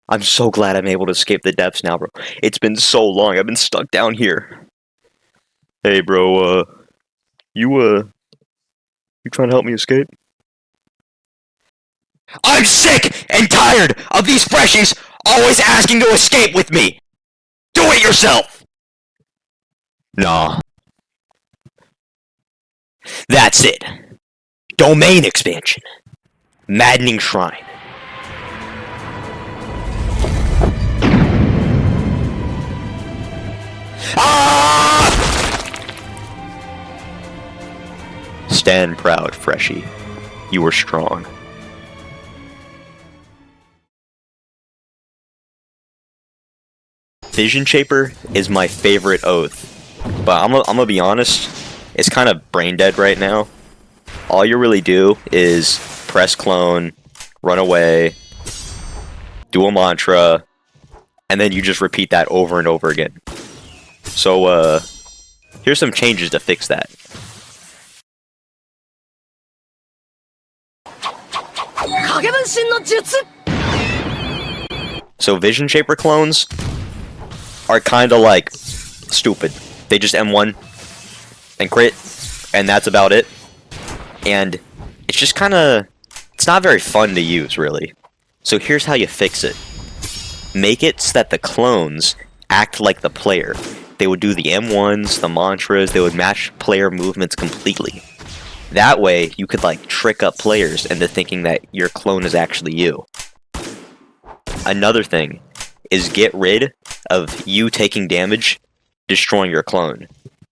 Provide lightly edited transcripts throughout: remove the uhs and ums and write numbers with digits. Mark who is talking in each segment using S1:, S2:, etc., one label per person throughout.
S1: I'm so glad I'm able to escape the depths now, bro. It's been so long. I've been stuck down here. Hey, bro, you trying to help me escape? I'm sick and tired of these freshies always asking to escape with me! Do it yourself! Nah. That's it. Domain expansion. Maddening Shrine. Ah! Stand proud, freshie. You are strong. Visionshaper is my favorite oath, but I'm gonna be honest, it's kind of brain dead right now. All you really do is press clone, run away, do a mantra, and then you just repeat that over and over again. So, here's some changes to fix that. So Visionshaper clones are kinda like stupid. They just M1 and crit, and that's about it. And it's just kinda... it's not very fun to use, really. So here's how you fix it. Make it so that the clones act like the player. They would do the M1s, the mantras, they would match player movements completely. That way, you could like trick up players into thinking that your clone is actually you. Another thing is get rid of you taking damage, destroying your clone.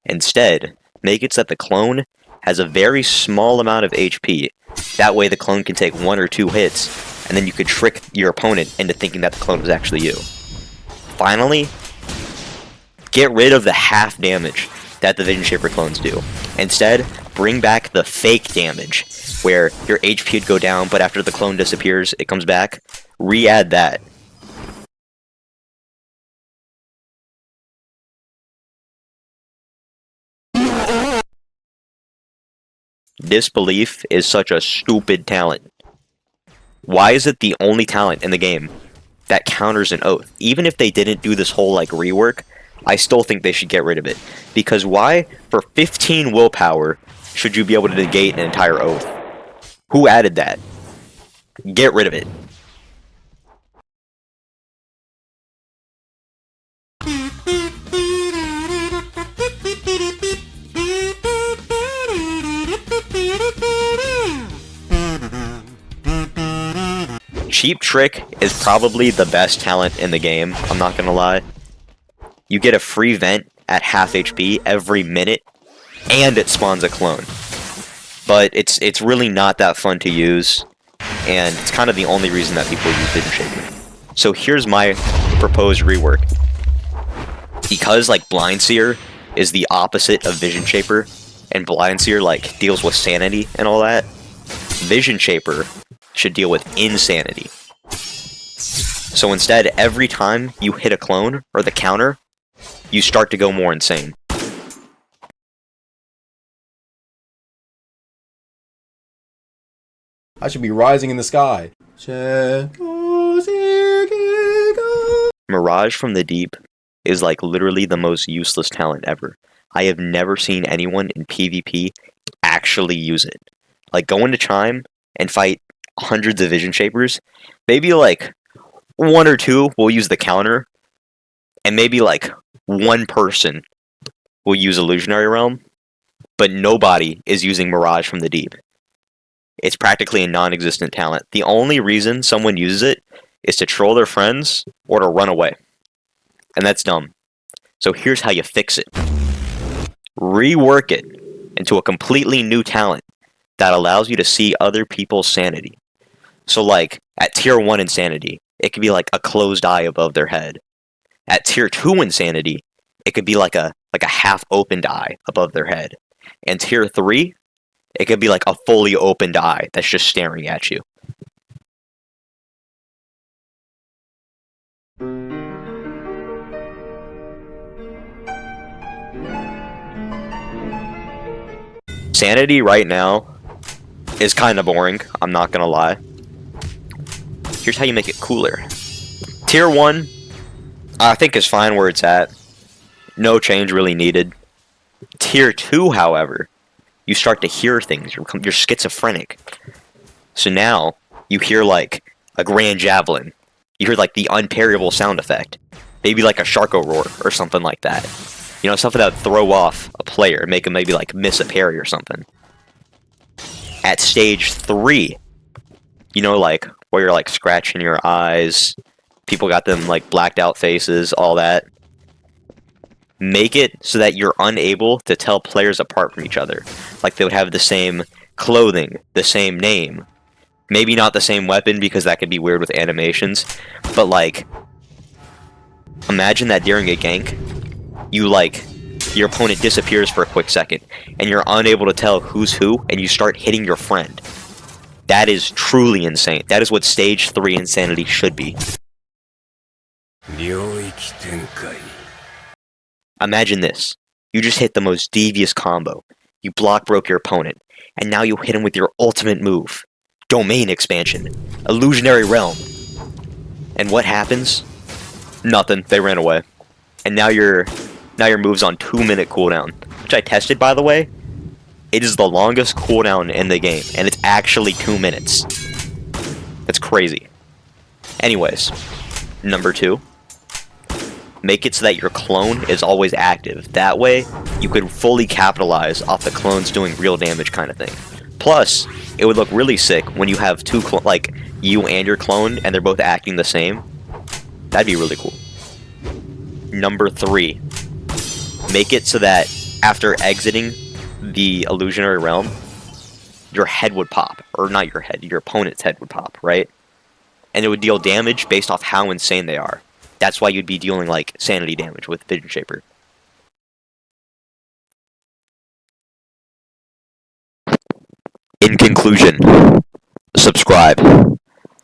S1: Instead, make it so that the clone has a very small amount of HP. That way the clone can take 1 or 2 hits, and then you could trick your opponent into thinking that the clone was actually you. Finally, get rid of the half damage that the Visionshaper clones do. Instead, bring back the fake damage, where your HP would go down, but after the clone disappears, it comes back. Re-add that. Disbelief is such a stupid talent. Why is it the only talent in the game that counters an oath? Even if they didn't do this whole like rework, I still think they should get rid of it. Because why, for 15 willpower, should you be able to negate an entire oath? Who added that? Get rid of it. Cheap Trick is probably the best talent in the game, I'm not gonna lie. You get a free vent at half HP every minute, and it spawns a clone. But it's really not that fun to use, and it's kind of the only reason that people use Visionshaper. So here's my proposed rework. Because like Blind Seer is the opposite of Visionshaper, and Blind Seer like deals with sanity and all that, Visionshaper should deal with insanity. So instead, every time you hit a clone, or the counter, you start to go more insane.
S2: I should be rising in the sky.
S1: Mirage from the Deep is like literally the most useless talent ever. I have never seen anyone in PvP actually use it. Like go into Chime and fight hundreds of Visionshapers, maybe like 1 or 2 will use the counter, and maybe like 1 person will use Illusionary Realm, but nobody is using Mirage from the Deep. It's practically a non-existent talent. The only reason someone uses it is to troll their friends or to run away. And that's dumb. So here's how you fix it. Rework it into a completely new talent that allows you to see other people's sanity. So like, at tier 1 insanity, it could be like a closed eye above their head. At tier 2 insanity, it could be like a half-opened eye above their head. And tier 3, it could be like a fully opened eye that's just staring at you. Sanity right now is kind of boring, I'm not gonna lie. Here's how you make it cooler. Tier 1, I think is fine where it's at. No change really needed. Tier 2, however, you start to hear things. You're schizophrenic. So now, you hear like a grand javelin. You hear like the unparryable sound effect. Maybe like a Sharko roar or something like that. You know, something that would throw off a player, make him maybe like miss a parry or something. At stage 3, you know, like where you're like scratching your eyes, people got them like blacked out faces, all that. Make it so that you're unable to tell players apart from each other. Like they would have the same clothing, the same name. Maybe not the same weapon because that could be weird with animations. But like, imagine that during a gank, your opponent disappears for a quick second, and you're unable to tell who's who, and you start hitting your friend. That is truly insane. That is what Stage 3 Insanity should be. Imagine this. You just hit the most devious combo. You block broke your opponent, and now you hit him with your ultimate move. Domain expansion. Illusionary Realm. And what happens? Nothing. They ran away. And now your move's on 2-minute cooldown. Which I tested, by the way. It is the longest cooldown in the game, and it's actually 2 minutes. That's crazy. Anyways, number 2. Make it so that your clone is always active. That way, you could fully capitalize off the clones doing real damage kind of thing. Plus, it would look really sick when you have two, like, you and your clone, and they're both acting the same. That'd be really cool. Number 3. Make it so that after exiting the Illusionary Realm, your head would pop. Or not your head, your opponent's head would pop, right? And it would deal damage based off how insane they are. That's why you'd be dealing, like, sanity damage with Visionshaper. In conclusion, subscribe.